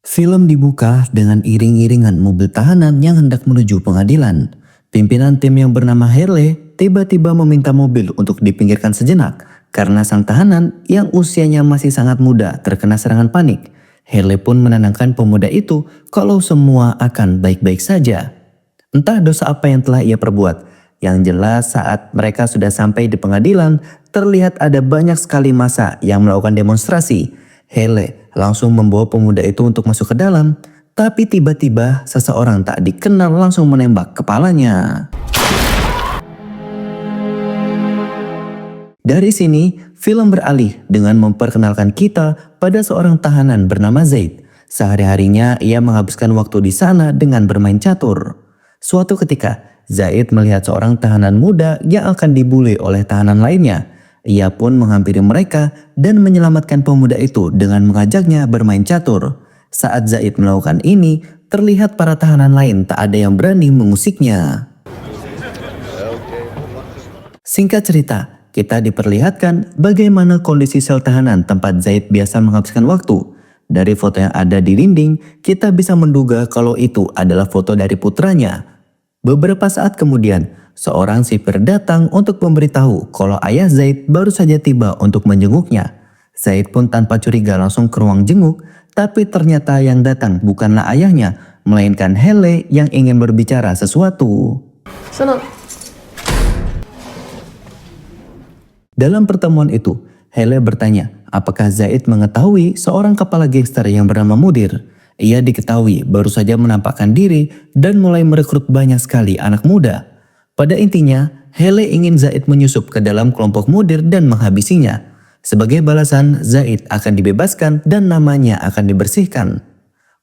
Film dibuka dengan iring-iringan mobil tahanan yang hendak menuju pengadilan. Pimpinan tim yang bernama Hele tiba-tiba meminta mobil untuk dipinggirkan sejenak karena sang tahanan yang usianya masih sangat muda terkena serangan panik. Hele pun menenangkan pemuda itu kalau semua akan baik-baik saja. Entah dosa apa yang telah ia perbuat. Yang jelas saat mereka sudah sampai di pengadilan, terlihat ada banyak sekali massa yang melakukan demonstrasi. Hele langsung membawa pemuda itu untuk masuk ke dalam, tapi tiba-tiba seseorang tak dikenal langsung menembak kepalanya. Dari sini, film beralih dengan memperkenalkan kita pada seorang tahanan bernama Zaid. Sehari-harinya ia menghabiskan waktu di sana dengan bermain catur. Suatu ketika, Zaid melihat seorang tahanan muda yang akan dibuli oleh tahanan lainnya. Ia pun menghampiri mereka dan menyelamatkan pemuda itu dengan mengajaknya bermain catur. Saat Zaid melakukan ini, terlihat para tahanan lain tak ada yang berani mengusiknya. Singkat cerita, kita diperlihatkan bagaimana kondisi sel tahanan tempat Zaid biasa menghabiskan waktu. Dari foto yang ada di dinding, kita bisa menduga kalau itu adalah foto dari putranya. Beberapa saat kemudian, seorang sipir datang untuk memberitahu kalau ayah Zaid baru saja tiba untuk menjenguknya. Zaid pun tanpa curiga langsung ke ruang jenguk, tapi ternyata yang datang bukanlah ayahnya, melainkan Hele yang ingin berbicara sesuatu. Sana. Dalam pertemuan itu, Hele bertanya apakah Zaid mengetahui seorang kepala gangster yang bernama Mudir. Ia diketahui baru saja menampakkan diri dan mulai merekrut banyak sekali anak muda. Pada intinya, Hele ingin Zaid menyusup ke dalam kelompok Mudir dan menghabisinya. Sebagai balasan, Zaid akan dibebaskan dan namanya akan dibersihkan.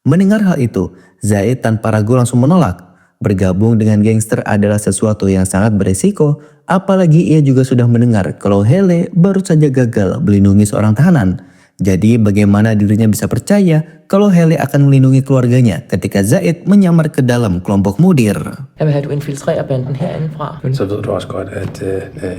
Mendengar hal itu, Zaid tanpa ragu langsung menolak. Bergabung dengan gangster adalah sesuatu yang sangat beresiko, apalagi ia juga sudah mendengar kalau Hele baru saja gagal melindungi seorang tahanan. Jadi bagaimana dirinya bisa percaya kalau Hele akan melindungi keluarganya ketika Zaid menyamar ke dalam kelompok Mudir? Jeg vil have, du infiltrerer banden herindefra. Så ved du også godt, at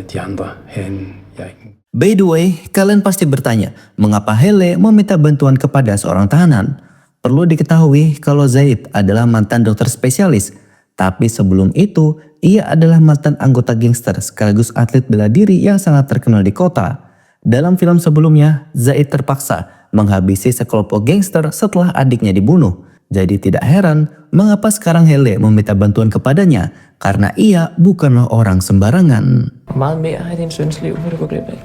de andre herinde, jeg ikke... By the way, kalian pasti bertanya, mengapa Hele meminta bantuan kepada seorang tahanan? Perlu diketahui kalau Zaid adalah mantan dokter spesialis. Tapi sebelum itu, ia adalah mantan anggota gangster sekaligus atlet bela diri yang sangat terkenal di kota. Dalam film sebelumnya, Zaid terpaksa menghabisi sekelompok gangster setelah adiknya dibunuh. Jadi tidak heran mengapa sekarang Hele meminta bantuan kepadanya, karena ia bukanlah orang sembarangan. Meget mere i din søns liv, vil du gå glip af.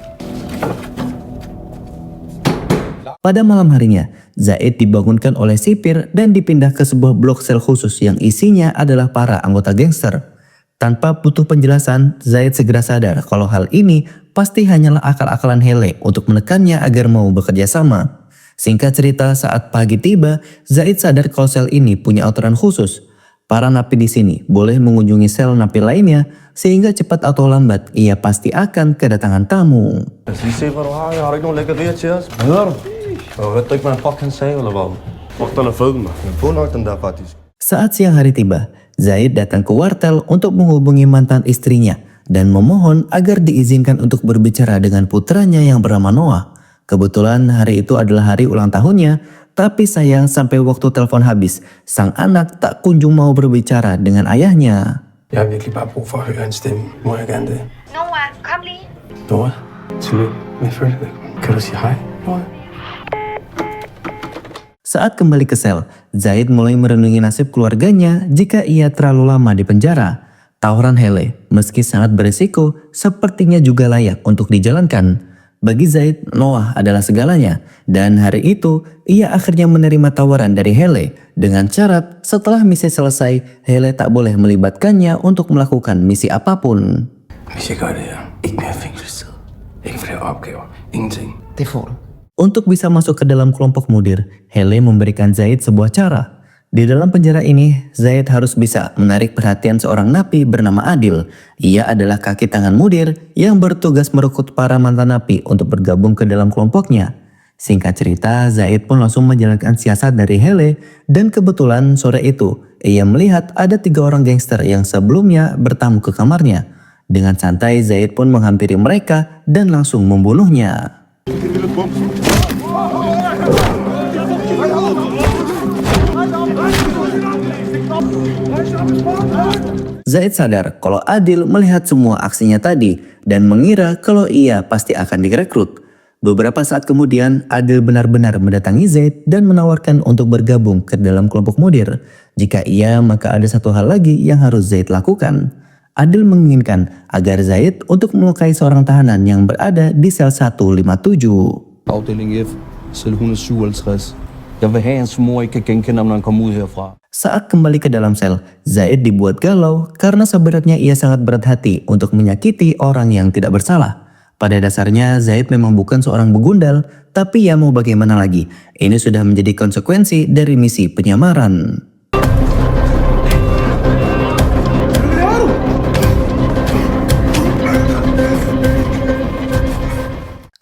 Pada malam harinya, Zaid dibangunkan oleh sipir dan dipindah ke sebuah blok sel khusus yang isinya adalah para anggota gangster. Tanpa butuh penjelasan, Zaid segera sadar kalau hal ini pasti hanyalah akal-akalan Hele untuk menekannya agar mau bekerja sama. Singkat cerita, saat pagi tiba, Zaid sadar kalau sel ini punya aturan khusus. Para napi di sini boleh mengunjungi sel napi lainnya, sehingga cepat atau lambat ia pasti akan kedatangan tamu. Lad os lige se, hvad du har. Jeg har du ikke nogen lækkerier til os? Hvad hedder du? Ved du ikke, hvad en fuck han sagde, eller hvad? Fuck, den er fed, mand. Den er god nok, den der, faktisk. Saat siang hari tiba, Zaid datang ke wartel untuk menghubungi mantan istrinya dan memohon agar diizinkan untuk berbicara dengan putranya yang bernama Noah. Kebetulan hari itu adalah hari ulang tahunnya, tapi sayang sampai waktu telepon habis, sang anak tak kunjung mau berbicara dengan ayahnya. Jeg har virkelig bare brug for at høre en stemme. Må jeg gerne det? Noah, kom lige. Nora, tillykke med fødselsdagen. Kan du sige hej, Nora? Saat kembali ke sel, Zaid mulai merenungi nasib keluarganya jika ia terlalu lama di penjara. Tawaran Hele, meski sangat berisiko, sepertinya juga layak untuk dijalankan. Bagi Zaid, Noah adalah segalanya. Dan hari itu, ia akhirnya menerima tawaran dari Hele. Dengan syarat, setelah misi selesai, Hele tak boleh melibatkannya untuk melakukan misi apapun. Hvis jeg gør det her, ikke mere fængselstid. Ikke flere opgaver. Ingenting. Det får du. Untuk bisa masuk ke dalam kelompok Mudir, Hele memberikan Zaid sebuah cara. Di dalam penjara ini, Zaid harus bisa menarik perhatian seorang napi bernama Adil. Ia adalah kaki tangan Mudir yang bertugas merekrut para mantan napi untuk bergabung ke dalam kelompoknya. Singkat cerita, Zaid pun langsung menjalankan siasat dari Hele dan kebetulan sore itu, ia melihat ada 3 orang gangster yang sebelumnya bertamu ke kamarnya. Dengan santai, Zaid pun menghampiri mereka dan langsung membunuhnya. Zaid sadar kalau Adil melihat semua aksinya tadi dan mengira kalau ia pasti akan direkrut. Beberapa saat kemudian, Adil benar-benar mendatangi Zaid dan menawarkan untuk bergabung ke dalam kelompok Mudir. Jika iya, maka ada satu hal lagi yang harus Zaid lakukan. Adil menginginkan agar Zaid untuk melukai seorang tahanan yang berada di sel 157. Afdeling F, celle 157. Jeg vil have hans mor ikke kan genkende ham, når han kommer ud herfra. Saat kembali ke dalam sel, Zaid dibuat galau karena sebenarnya ia sangat berat hati untuk menyakiti orang yang tidak bersalah. Pada dasarnya Zaid memang bukan seorang begundal, tapi ya mau bagaimana lagi, ini sudah menjadi konsekuensi dari misi penyamaran.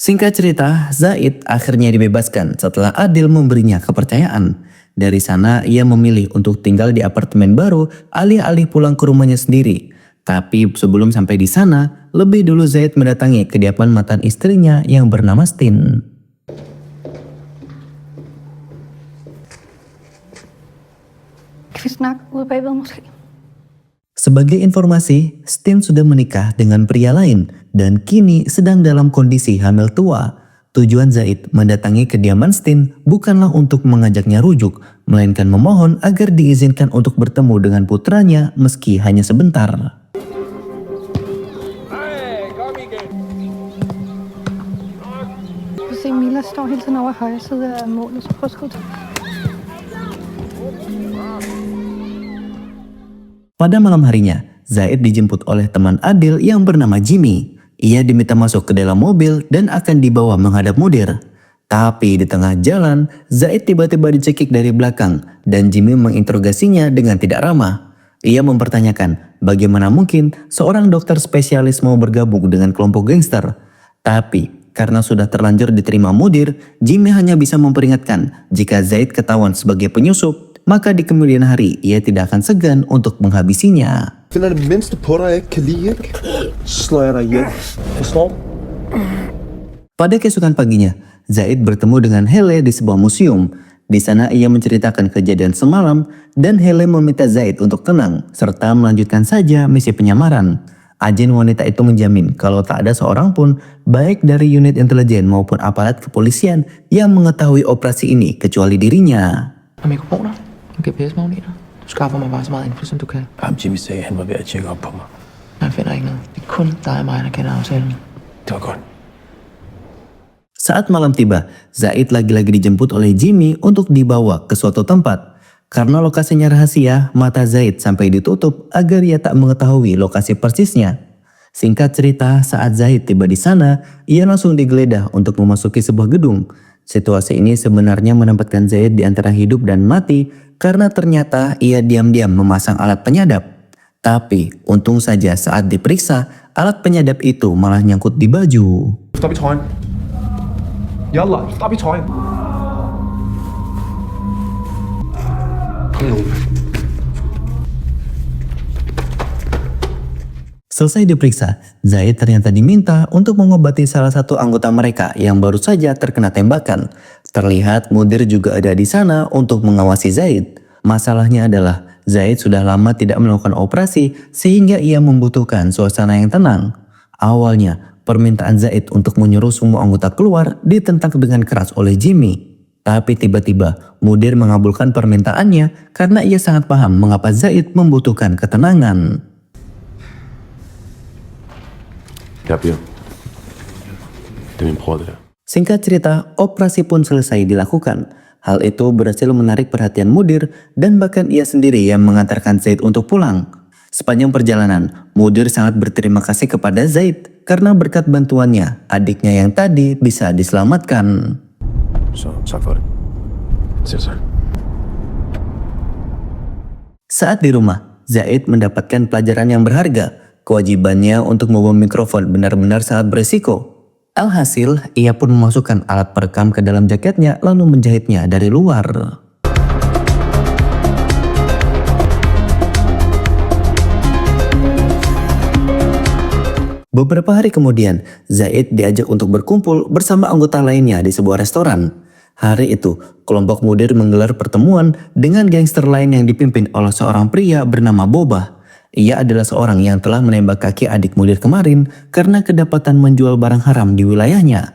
Singkat cerita, Zaid akhirnya dibebaskan setelah Adil memberinya kepercayaan. Dari sana ia memilih untuk tinggal di apartemen baru alih-alih pulang ke rumahnya sendiri. Tapi sebelum sampai di sana, lebih dulu Zaid mendatangi kediaman mantan istrinya yang bernama Stin. Kan vi snakke ude bagved måske? Sebagai informasi, Stin sudah menikah dengan pria lain dan kini sedang dalam kondisi hamil tua. Tujuan Zaid mendatangi kediaman Stin bukanlah untuk mengajaknya rujuk, melainkan memohon agar diizinkan untuk bertemu dengan putranya meski hanya sebentar. Du kan se, Mila står hele tiden over højre side af målet, så prøv at skrive til. Pada malam harinya, Zaid dijemput oleh teman Adil yang bernama Jimmy. Ia diminta masuk ke dalam mobil dan akan dibawa menghadap Mudir. Tapi di tengah jalan, Zaid tiba-tiba dicekik dari belakang dan Jimmy menginterogasinya dengan tidak ramah. Ia mempertanyakan bagaimana mungkin seorang dokter spesialis mau bergabung dengan kelompok gangster. Tapi karena sudah terlanjur diterima Mudir, Jimmy hanya bisa memperingatkan jika Zaid ketahuan sebagai penyusup, maka di kemudian hari ia tidak akan segan untuk menghabisinya. Finder det mindste på dig, jeg ikke kan lide, ikke? Så slår jeg dig ihjel. Forstår? Pada keesokan paginya, Zaid bertemu dengan Hele di sebuah museum. Di sana ia menceritakan kejadian semalam dan Hele meminta Zaid untuk tenang serta melanjutkan saja misi penyamaran. Agen wanita itu menjamin kalau tak ada seorang pun baik dari unit intelijen maupun aparat kepolisian yang mengetahui operasi ini kecuali dirinya. Og mikrofoner og GPS-magneter. Du skaffer mig bare så meget info, som du kan. Ham Jimmy sagde, han var ved at tjekke op på mig. Jeg finder ikke noget. Det er kun dig og mig, der kender aftalen. Det var godt. Saat malam tiba, Zaid lagi-lagi dijemput oleh Jimmy untuk dibawa ke suatu tempat. Karena lokasinya rahasia, mata Zaid sampai ditutup agar ia tak mengetahui lokasi persisnya. Singkat cerita, saat Zaid tiba di sana, ia langsung digeledah untuk memasuki sebuah gedung. Situasi ini sebenarnya menempatkan Zaid di antara hidup dan mati karena ternyata ia diam-diam memasang alat penyadap. Tapi untung saja saat diperiksa, alat penyadap itu malah nyangkut di baju. Stop i trøjen. Yalla, stop i trøjen. Kom nu. Selesai diperiksa, Zaid ternyata diminta untuk mengobati salah satu anggota mereka yang baru saja terkena tembakan. Terlihat Mudir juga ada di sana untuk mengawasi Zaid. Masalahnya adalah Zaid sudah lama tidak melakukan operasi sehingga ia membutuhkan suasana yang tenang. Awalnya, permintaan Zaid untuk menyuruh semua anggota keluar ditentang dengan keras oleh Jimmy. Tapi tiba-tiba Mudir mengabulkan permintaannya karena ia sangat paham mengapa Zaid membutuhkan ketenangan. Jeg bliver. Det er min bror, det der. Singkat cerita, operasi pun selesai dilakukan. Hal itu berhasil menarik perhatian Mudir dan bahkan ia sendiri yang mengantarkan Zaid untuk pulang. Sepanjang perjalanan, Mudir sangat berterima kasih kepada Zaid karena berkat bantuannya, adiknya yang tadi bisa diselamatkan. Så tak for det. Selv tak. Saat di rumah, Zaid mendapatkan pelajaran yang berharga. Kewajibannya untuk membawa mikrofon benar-benar sangat berisiko. Alhasil, ia pun memasukkan alat perekam ke dalam jaketnya lalu menjahitnya dari luar. Beberapa hari kemudian, Zaid diajak untuk berkumpul bersama anggota lainnya di sebuah restoran. Hari itu, kelompok Mudir menggelar pertemuan dengan gangster lain yang dipimpin oleh seorang pria bernama Bobah. Ia adalah seorang yang telah menembak kaki adik Mudir kemarin karena kedapatan menjual barang haram di wilayahnya.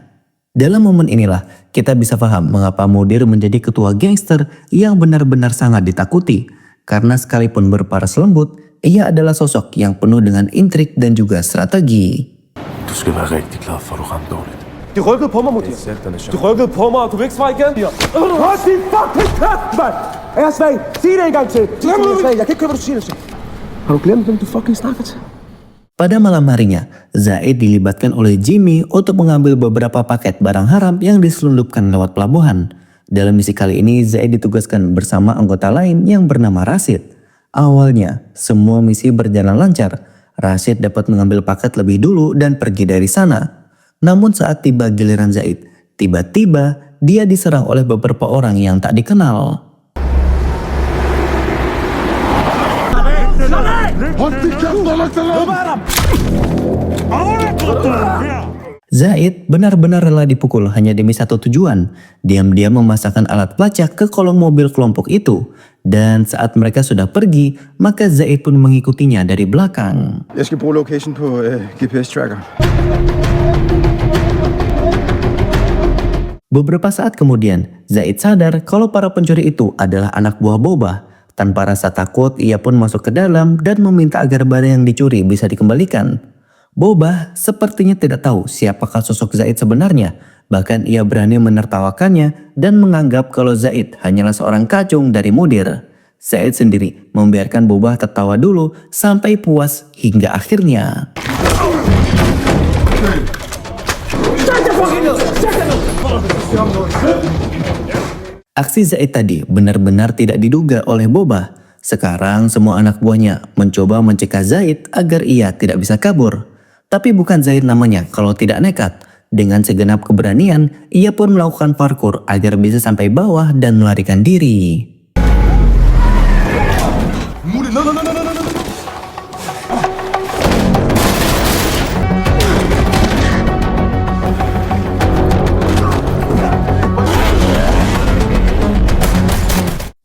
Dalam momen inilah kita bisa paham mengapa Mudir menjadi ketua gangster yang benar-benar sangat ditakuti. Karena sekalipun berparas lembut, ia adalah sosok yang penuh dengan intrik dan juga strategi. Du skal være rigtig glad for, at du ramte dårligt. De rykkede på mig, Mudir. De rykkede på mig, og du vil ikke svare igen? Hold din fucking kæft, mand! Er jeg svag? Sig det en gang til! Sig det, jeg er svag. Jeg kan ikke høre, hvad du siger. Har du glemt, hvem du fucking snakker til? Pada malam harinya, Zaid dilibatkan oleh Jimmy untuk mengambil beberapa paket barang haram yang diselundupkan lewat pelabuhan. Dalam misi kali ini, Zaid ditugaskan bersama anggota lain yang bernama Rashid. Awalnya, semua misi berjalan lancar. Rashid dapat mengambil paket lebih dulu dan pergi dari sana. Namun saat tiba giliran Zaid, tiba-tiba dia diserang oleh beberapa orang yang tak dikenal. Zaid benar-benar rela dipukul hanya demi satu tujuan. Diam-diam memasangkan alat pelacak ke kolong mobil kelompok itu. Dan saat mereka sudah pergi, maka Zaid pun mengikutinya dari belakang. Jeg skal bruge location på GPS-tracker. Beberapa saat kemudian, Zaid sadar kalau para pencuri itu adalah anak buah Bobah. Tanpa rasa takut, ia pun masuk ke dalam dan meminta agar barang yang dicuri bisa dikembalikan. Bobah sepertinya tidak tahu siapakah sosok Zaid sebenarnya. Bahkan ia berani menertawakannya dan menganggap kalau Zaid hanyalah seorang kacung dari Mudir. Zaid sendiri membiarkan Bobah tertawa dulu sampai puas hingga akhirnya. Aksi Zaid tadi benar-benar tidak diduga oleh Bobah. Sekarang semua anak buahnya mencoba mencegah Zaid agar ia tidak bisa kabur. Tapi bukan Zaid namanya kalau tidak nekat. Dengan segenap keberanian, ia pun melakukan parkour agar bisa sampai bawah dan melarikan diri.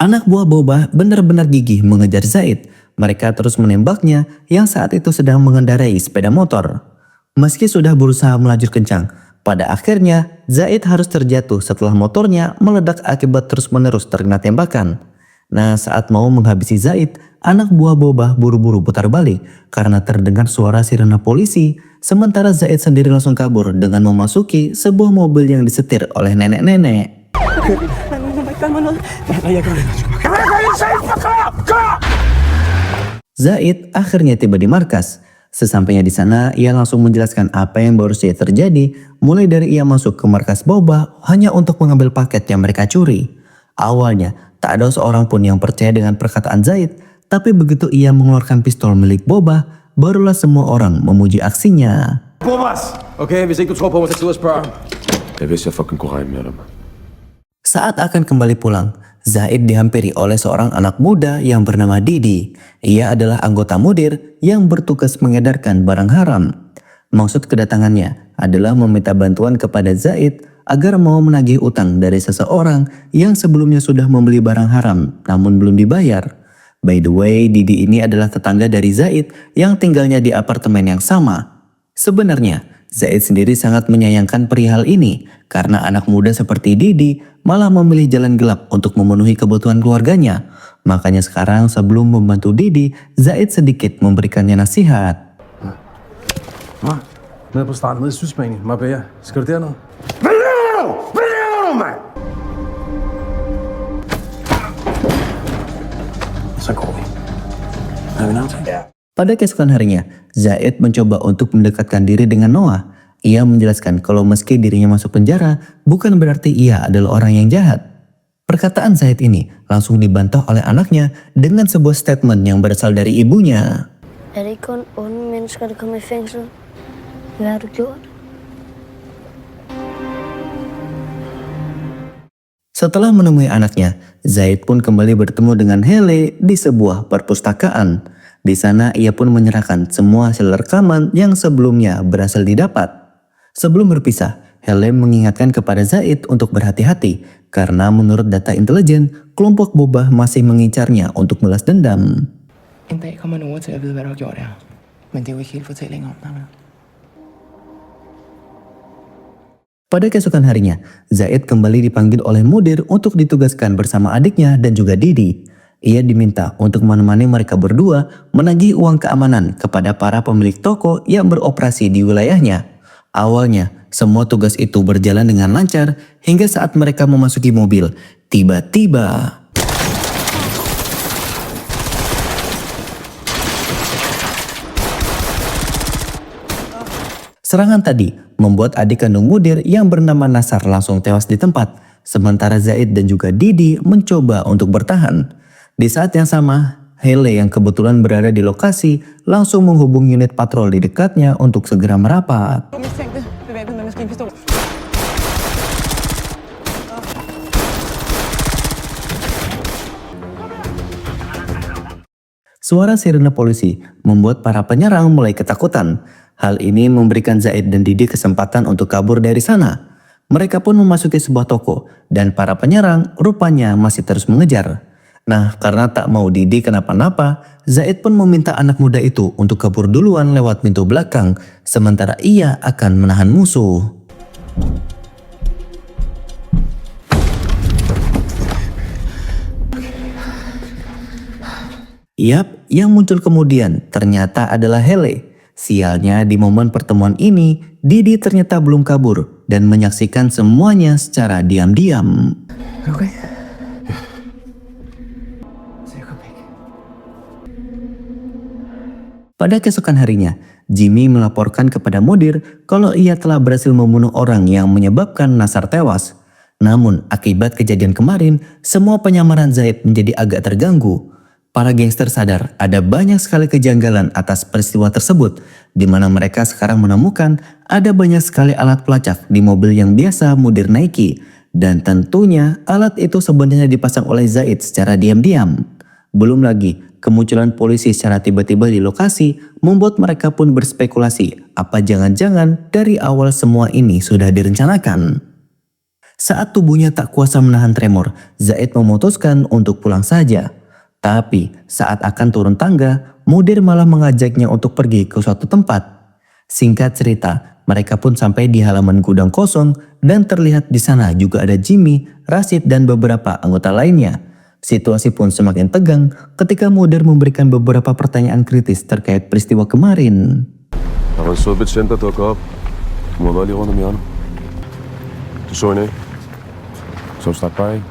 Anak buah Bobah benar-benar gigih mengejar Zaid. Mereka terus menembaknya yang saat itu sedang mengendarai sepeda motor. Meski sudah berusaha melaju kencang, pada akhirnya Zaid harus terjatuh setelah motornya meledak akibat terus-menerus terkena tembakan. Nah, saat mau menghabisi Zaid, anak buah Bobah buru-buru putar balik karena terdengar suara sirena polisi, sementara Zaid sendiri langsung kabur dengan memasuki sebuah mobil yang disetir oleh nenek-nenek. Zaid akhirnya tiba di markas. Sesampainya di sana, ia langsung menjelaskan apa yang baru saja terjadi, mulai dari ia masuk ke markas Bobah hanya untuk mengambil paket yang mereka curi. Awalnya, tak ada seorang pun yang percaya dengan perkataan Zaid, tapi begitu ia mengeluarkan pistol milik Bobah, barulah semua orang memuji aksinya. Bobas! Okay, hvis ikke du tror på mig, så ud og spørg. Jeg vidste, jeg fucking kunne regne med dig, mand. Saat akan kembali pulang, Zaid dihampiri oleh seorang anak muda yang bernama Didi. Ia adalah anggota Mudir yang bertugas mengedarkan barang haram. Maksud kedatangannya adalah meminta bantuan kepada Zaid agar mau menagih utang dari seseorang yang sebelumnya sudah membeli barang haram namun belum dibayar. By the way, Didi ini adalah tetangga dari Zaid yang tinggalnya di apartemen yang sama. Sebenarnya, Zaid sendiri sangat menyayangkan perihal ini karena anak muda seperti Didi malah memilih jalan gelap untuk memenuhi kebutuhan keluarganya. Makanya sekarang sebelum membantu Didi, Zaid sedikit memberikannya nasihat. Nede på starten, nede i Sydspanien, Marbella. Skal du derned? Hvad laver du? Hvad laver du, mand? Så går vi. Er vi en aftale? Pada keesokan harinya, Zaid mencoba untuk mendekatkan diri dengan Noah. Ia menjelaskan kalau meski dirinya masuk penjara, bukan berarti ia adalah orang yang jahat. Perkataan Zaid ini langsung dibantah oleh anaknya dengan sebuah statement yang berasal dari ibunya. Er det ikke kun onde mennesker, der kommer i fængsel? Hvad har du gjort? Setelah menemui anaknya, Zaid pun kembali bertemu dengan Hele di sebuah perpustakaan. Di sana ia pun menyerahkan semua hasil rekaman yang sebelumnya berhasil didapat. Sebelum berpisah, Hele mengingatkan kepada Zaid untuk berhati-hati karena menurut data intelijen, kelompok Boba masih mengincarnya untuk balas dendam. En dag kommer Nora til at vide, hvad du har gjort her. Men det er jo ikke hele fortællingen om dig, vel? Pada keesokan harinya, Zaid kembali dipanggil oleh Mudir untuk ditugaskan bersama adiknya dan juga Didi. Ia diminta untuk menemani mereka berdua menagih uang keamanan kepada para pemilik toko yang beroperasi di wilayahnya. Awalnya, semua tugas itu berjalan dengan lancar hingga saat mereka memasuki mobil. Tiba-tiba, serangan tadi membuat adik kandung Mudir yang bernama Nasar langsung tewas di tempat, sementara Zaid dan juga Didi mencoba untuk bertahan. Di saat yang sama, Hele yang kebetulan berada di lokasi langsung menghubungi unit patroli di dekatnya untuk segera merapat. Suara sirene polisi membuat para penyerang mulai ketakutan. Hal ini memberikan Zaid dan Didi kesempatan untuk kabur dari sana. Mereka pun memasuki sebuah toko dan para penyerang rupanya masih terus mengejar. Nah, karena tak mau Didi kenapa-napa, Zaid pun meminta anak muda itu untuk kabur duluan lewat pintu belakang, sementara ia akan menahan musuh. Yap, yang muncul kemudian ternyata adalah Hele. Sialnya di momen pertemuan ini, Didi ternyata belum kabur dan menyaksikan semuanya secara diam-diam. Okay. Pada keesokan harinya, Jimmy melaporkan kepada Mudir kalau ia telah berhasil membunuh orang yang menyebabkan Nasar tewas. Namun, akibat kejadian kemarin, semua penyamaran Zaid menjadi agak terganggu. Para gangster sadar ada banyak sekali kejanggalan atas peristiwa tersebut, di mana mereka sekarang menemukan ada banyak sekali alat pelacak di mobil yang biasa Mudir naiki, dan tentunya alat itu sebenarnya dipasang oleh Zaid secara diam-diam. Belum lagi, kemunculan polisi secara tiba-tiba di lokasi membuat mereka pun berspekulasi apa jangan-jangan dari awal semua ini sudah direncanakan. Saat tubuhnya tak kuasa menahan tremor, Zaid memutuskan untuk pulang saja. Tapi saat akan turun tangga, Mudir malah mengajaknya untuk pergi ke suatu tempat. Singkat cerita, mereka pun sampai di halaman gudang kosong dan terlihat di sana juga ada Jimmy, Rashid dan beberapa anggota lainnya. Situasi pun semakin tegang ketika Mudir memberikan beberapa pertanyaan kritis terkait peristiwa kemarin. Der var en sød betjent, der dukker op. Hun har været lige rundt om hjørnet. Du så hende ikke? Så hun stak bare, ikke?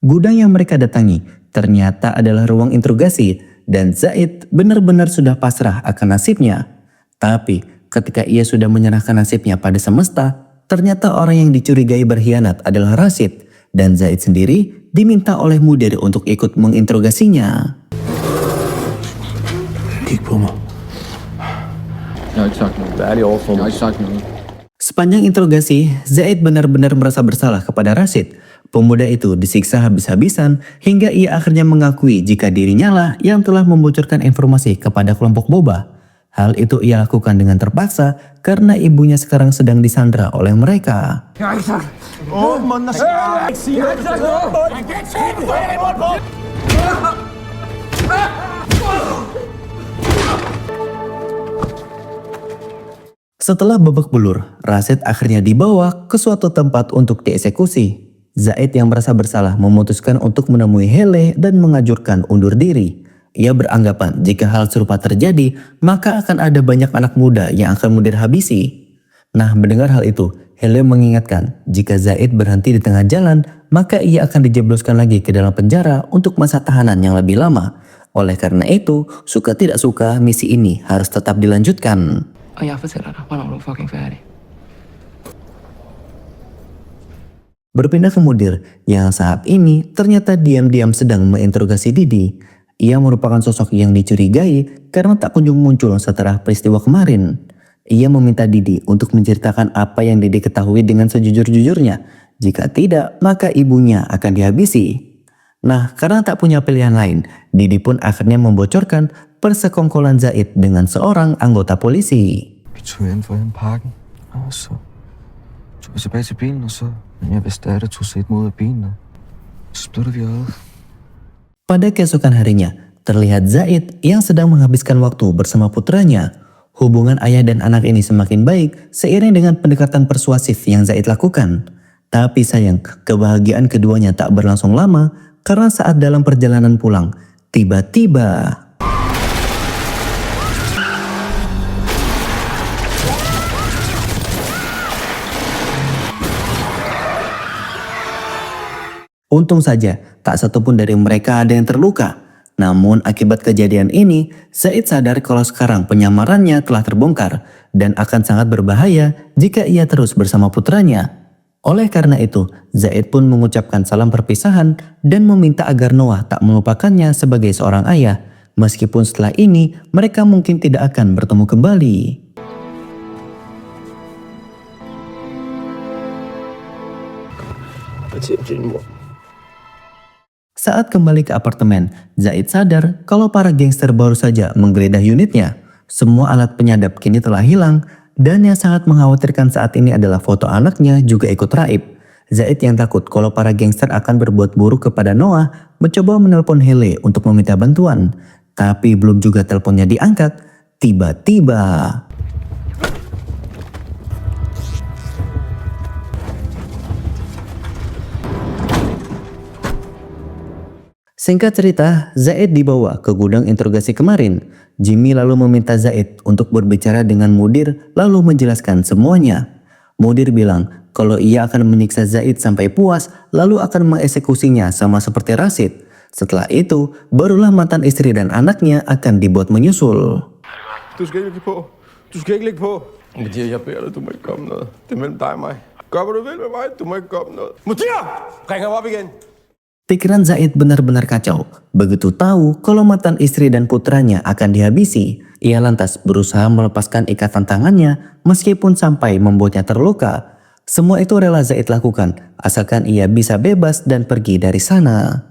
Gudang yang mereka datangi ternyata adalah ruang interogasi dan Zaid benar-benar sudah pasrah akan nasibnya. Tapi ketika ia sudah menyerahkan nasibnya pada semesta, ternyata orang yang dicurigai berkhianat adalah Rashid dan Zaid sendiri diminta oleh Mudir untuk ikut menginterogasinya. Kig på mig. Jeg har ikke sagt noget. Hvad er det overfor mig? Jeg har ikke sagt noget. Sepanjang interogasi, Zaid benar-benar merasa bersalah kepada Rashid. Pemuda itu disiksa habis-habisan hingga ia akhirnya mengakui jika dirinya lah yang telah membocorkan informasi kepada kelompok Boba. Hal itu ia lakukan dengan terpaksa karena ibunya sekarang sedang disandra oleh mereka. Setelah babak belur, Rashid akhirnya dibawa ke suatu tempat untuk dieksekusi. Zaid yang merasa bersalah memutuskan untuk menemui Hele dan mengajukan undur diri. Ia beranggapan jika hal serupa terjadi, maka akan ada banyak anak muda yang akan Mudir habisi. Nah, mendengar hal itu, Hele mengingatkan jika Zaid berhenti di tengah jalan, maka ia akan dijebloskan lagi ke dalam penjara untuk masa tahanan yang lebih lama. Oleh karena itu, suka tidak suka misi ini harus tetap dilanjutkan. Og jeg fortæller dig, hvornår du er fucking færdig. Berpindah ke Mudir yang saat ini ternyata diam-diam sedang menginterogasi Didi. Ia merupakan sosok yang dicurigai karena tak kunjung muncul setelah peristiwa kemarin. Ia meminta Didi untuk menceritakan apa yang Didi ketahui dengan sejujur-jujurnya. Jika tidak, maka ibunya akan dihabisi. Nah, karena tak punya pilihan lain, Didi pun akhirnya membocorkan persekongkolan Zaid dengan seorang anggota polisi. Vi tog ind for den parken. Og så tog vi tilbage til bilen, og så, men jeg vidste, at tog sig et mod af bilen, og så splitter vi ad. Pada keesokan harinya, terlihat Zaid yang sedang menghabiskan waktu bersama putranya. Hubungan ayah dan anak ini semakin baik seiring dengan pendekatan persuasif yang Zaid lakukan. Tapi sayang, kebahagiaan keduanya tak berlangsung lama karena saat dalam perjalanan pulang, tiba-tiba untung saja tak satupun dari mereka ada yang terluka. Namun akibat kejadian ini, Zaid sadar kalau sekarang penyamarannya telah terbongkar dan akan sangat berbahaya jika ia terus bersama putranya. Oleh karena itu, Zaid pun mengucapkan salam perpisahan dan meminta agar Noah tak melupakannya sebagai seorang ayah, meskipun setelah ini mereka mungkin tidak akan bertemu kembali. Saat kembali ke apartemen, Zaid sadar kalau para gangster baru saja menggeledah unitnya. Semua alat penyadap kini telah hilang dan yang sangat mengkhawatirkan saat ini adalah foto anaknya juga ikut raib. Zaid yang takut kalau para gangster akan berbuat buruk kepada Noah mencoba menelpon Haley untuk meminta bantuan. Tapi belum juga teleponnya diangkat, tiba-tiba singkat cerita, Zaid dibawa ke gudang interogasi kemarin. Jimmy lalu meminta Zaid untuk berbicara dengan Mudir lalu menjelaskan semuanya. Mudir bilang kalau ia akan menyiksa Zaid sampai puas lalu akan mengeksekusinya sama seperti Rashid. Setelah itu, barulah mantan istri dan anaknya akan dibuat menyusul. Du skal ikke ligge på. Du skal ikke ligge på. Mudir, jeg beder dig, du må ikke komme noget. Det er mellem dig og mig. Gør, hvad du vil med mig. Du må ikke komme noget. Mudir! Ring ham op igen. Pikiran Zaid benar-benar kacau. Begitu tahu kalau mantan istri dan putranya akan dihabisi, ia lantas berusaha melepaskan ikatan tangannya meskipun sampai membuatnya terluka. Semua itu rela Zaid lakukan, asalkan ia bisa bebas dan pergi dari sana.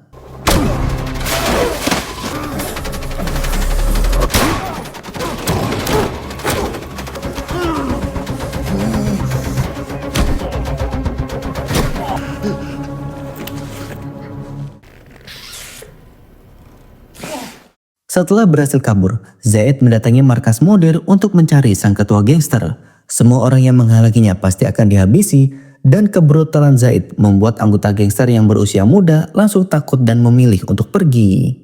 Setelah berhasil kabur, Zaid mendatangi markas Mudir untuk mencari sang ketua gangster. Semua orang yang menghalanginya pasti akan dihabisi dan kebrutalan Zaid membuat anggota gangster yang berusia muda langsung takut dan memilih untuk pergi.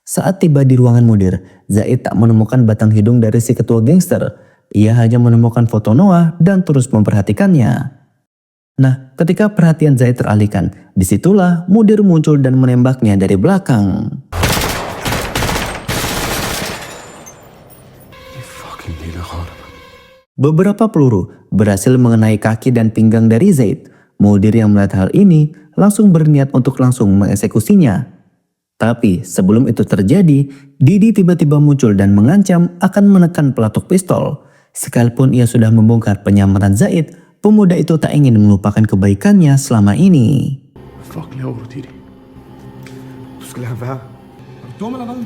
Saat tiba di ruangan Mudir, Zaid tak menemukan batang hidung dari si ketua gangster. Ia hanya menemukan foto Noah dan terus memperhatikannya. Nah, ketika perhatian Zaid teralihkan, disitulah Mudir muncul dan menembaknya dari belakang. Beberapa peluru berhasil mengenai kaki dan pinggang dari Zaid. Mudir yang melihat hal ini langsung berniat untuk langsung mengeksekusinya. Tapi sebelum itu terjadi, Didi tiba-tiba muncul dan mengancam akan menekan pelatuk pistol. Sekalipun ia sudah membongkar penyamaran Zaid, pemuda itu tak ingin melupakan kebaikannya selama ini. Fuck laver du, Didi? Du skal lade ham være. Er du dum eller hvad?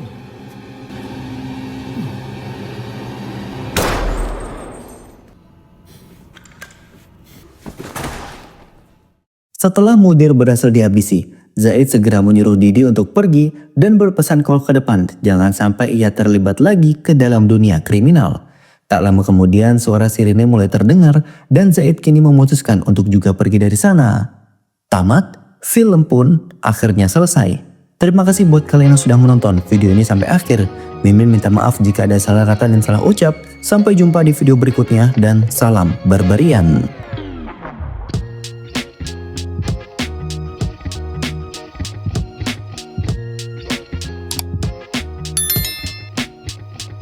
Setelah Mudir berhasil dihabisi, Zaid segera menyuruh Didi untuk pergi dan berpesan kalau ke depan jangan sampai ia terlibat lagi ke dalam dunia kriminal. Tak lama kemudian suara sirine mulai terdengar dan Zaid kini memutuskan untuk juga pergi dari sana. Tamat, film pun akhirnya selesai. Terima kasih buat kalian yang sudah menonton video ini sampai akhir. Mimin minta maaf jika ada salah kata dan salah ucap. Sampai jumpa di video berikutnya dan salam barbarian.